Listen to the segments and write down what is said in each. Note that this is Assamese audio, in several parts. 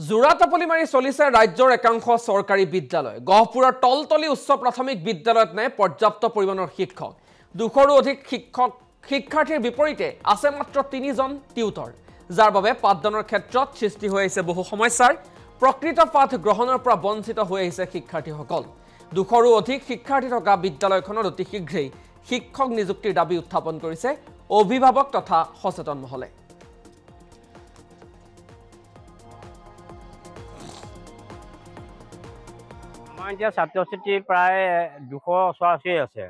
জোৰাটাপলি মাৰি চলিছে ৰাজ্যৰ একাংশ চৰকাৰী বিদ্যালয়। গহপুৰৰ তলতলি উচ্চ প্ৰাথমিক বিদ্যালয়ত নাই পৰ্যাপ্ত পৰিমাণৰ শিক্ষক। 200ৰো অধিক শিক্ষাৰ্থীৰ বিপৰীতে আছে মাত্ৰ 3জন টিউটৰ, যাৰ বাবে পাঠদানৰ ক্ষেত্ৰত সৃষ্টি হৈ আহিছে বহু সমস্যাৰ। প্ৰকৃত পাঠ গ্ৰহণৰ পৰা বঞ্চিত হৈ আহিছে শিক্ষাৰ্থীসকল। 200ৰো অধিক শিক্ষাৰ্থী থকা বিদ্যালয়খনত অতি শীঘ্ৰেই শিক্ষক নিযুক্তিৰ দাবী উত্থাপন কৰিছে অভিভাৱক তথা সচেতন মহলে। আমাৰ এতিয়া ছাত্ৰ ছাত্ৰী প্ৰায় 288 আছে,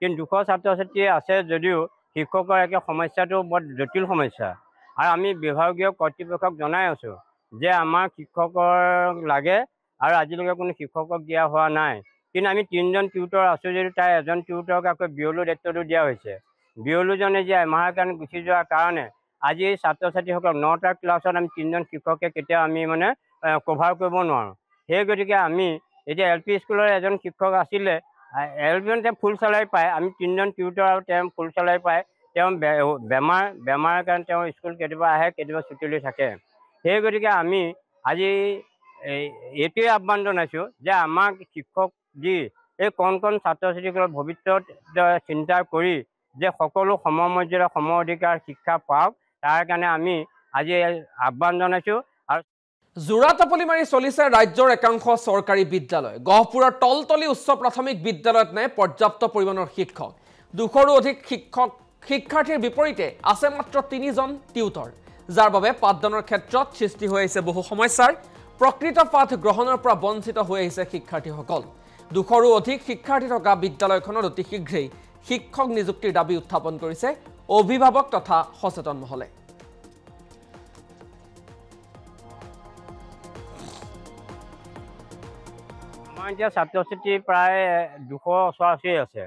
কিন্তু 200 ছাত্ৰ ছাত্ৰী আছে যদিও শিক্ষকৰ একে সমস্যাটো বৰ জটিল সমস্যা। আৰু আমি বিভাগীয় কৰ্তৃপক্ষক জনাই আছোঁ যে আমাৰ শিক্ষকৰ লাগে, আৰু আজিলৈকে কোনো শিক্ষকক দিয়া হোৱা নাই। কিন্তু আমি 3জন টিউটৰ আছোঁ যদিও তাৰ এজন টিউটৰক আকৌ বিয়লু দায়িত্বটো দিয়া হৈছে। বিয়লুজনে যে এমাহৰ কাৰণে গুচি যোৱাৰ কাৰণে আজি এই ছাত্ৰ ছাত্ৰীসকলক 9টা ক্লাছত আমি 3জন শিক্ষকে কেতিয়াও আমি কভাৰ কৰিব নোৱাৰোঁ। সেই গতিকে আমি এতিয়া LP স্কুলৰ এজন শিক্ষক আছিলে, এজন তেওঁ ফুল চেলাৰী পায়, আমি 3জন টিউটৰ আৰু তেওঁ ফুল চেলাৰী পায়। তেওঁ বেমাৰৰ কাৰণে তেওঁ স্কুল কেতিয়াবা আহে, কেতিয়াবা ছুটি লৈ থাকে। সেই গতিকে আমি আজি এইটোৱে আহ্বান জনাইছোঁ যে আমাক শিক্ষক দি এই কণ ছাত্ৰ ছাত্ৰীসকলৰ ভৱিষ্যত চিন্তা কৰি যে সকলো সমমৰ্যাদা সম অধিকাৰ শিক্ষা পাওক, তাৰ কাৰণে আমি আজি আহ্বান জনাইছোঁ। জোৰাটাপলি মাৰি চলিছে ৰাজ্যৰ একাংশ চৰকাৰী বিদ্যালয়। গহপুৰৰ তলতলি উচ্চ প্ৰাথমিক বিদ্যালয়ত নাই পৰ্যাপ্ত পৰিমাণৰ শিক্ষক। 200ৰো অধিক শিক্ষাৰ্থীৰ বিপৰীতে আছে মাত্ৰ 3জন টিউটৰ, যাৰ বাবে পাঠদানৰ ক্ষেত্ৰত সৃষ্টি হৈ আহিছে বহু সমস্যাৰ। প্ৰকৃত পাঠ গ্ৰহণৰ পৰা বঞ্চিত হৈ আহিছে শিক্ষাৰ্থীসকল। 200ৰো অধিক শিক্ষাৰ্থী থকা বিদ্যালয়খনত অতি শীঘ্ৰেই শিক্ষক নিযুক্তিৰ দাবী উত্থাপন কৰিছে অভিভাৱক তথা সচেতন মহলে। আমাৰ এতিয়া ছাত্ৰ ছাত্ৰী প্ৰায় 288 আছে,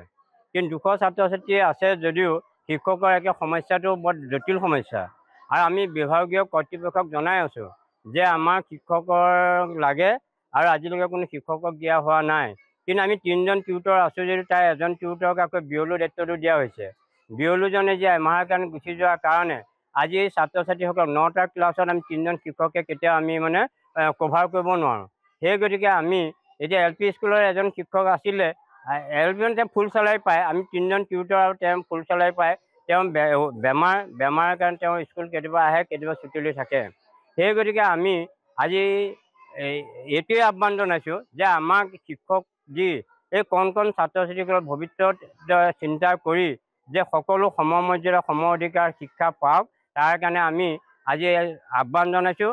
কিন্তু 200 ছাত্ৰ ছাত্ৰী আছে যদিও শিক্ষকৰ একে সমস্যাটো বৰ জটিল সমস্যা। আৰু আমি বিভাগীয় কৰ্তৃপক্ষক জনাই আছোঁ যে আমাৰ শিক্ষকৰ লাগে, আৰু আজিলৈকে কোনো শিক্ষকক দিয়া হোৱা নাই। কিন্তু আমি 3জন টিউটৰ আছোঁ যদিও তাৰ এজন টিউটৰক আকৌ বিয়লু দায়িত্বটো দিয়া হৈছে। বিয়লুজনে যে এমাহৰ কাৰণে গুচি যোৱাৰ কাৰণে আজি এই ছাত্ৰ ছাত্ৰীসকলক 9টা ক্লাছত আমি 3জন শিক্ষকে কেতিয়াও আমি কভাৰ কৰিব নোৱাৰোঁ। সেই গতিকে আমি এতিয়া LP স্কুলৰ এজন শিক্ষক আছিলে, এজন তেওঁ ফুল চেলাৰী পায়, আমি 3জন টিউটৰ আৰু তেওঁ ফুল চেলাৰী পায়। তেওঁ বেমাৰৰ কাৰণে তেওঁ স্কুল কেতিয়াবা আহে, কেতিয়াবা ছুটি লৈ থাকে। সেই গতিকে আমি আজি এইটোৱে আহ্বান জনাইছোঁ যে আমাক শিক্ষক দি এই কণ ছাত্ৰ ছাত্ৰীসকলৰ ভৱিষ্যত চিন্তা কৰি যে সকলো সমমৰ্যাদা সম অধিকাৰ শিক্ষা পাওক, তাৰ কাৰণে আমি আজি আহ্বান জনাইছোঁ।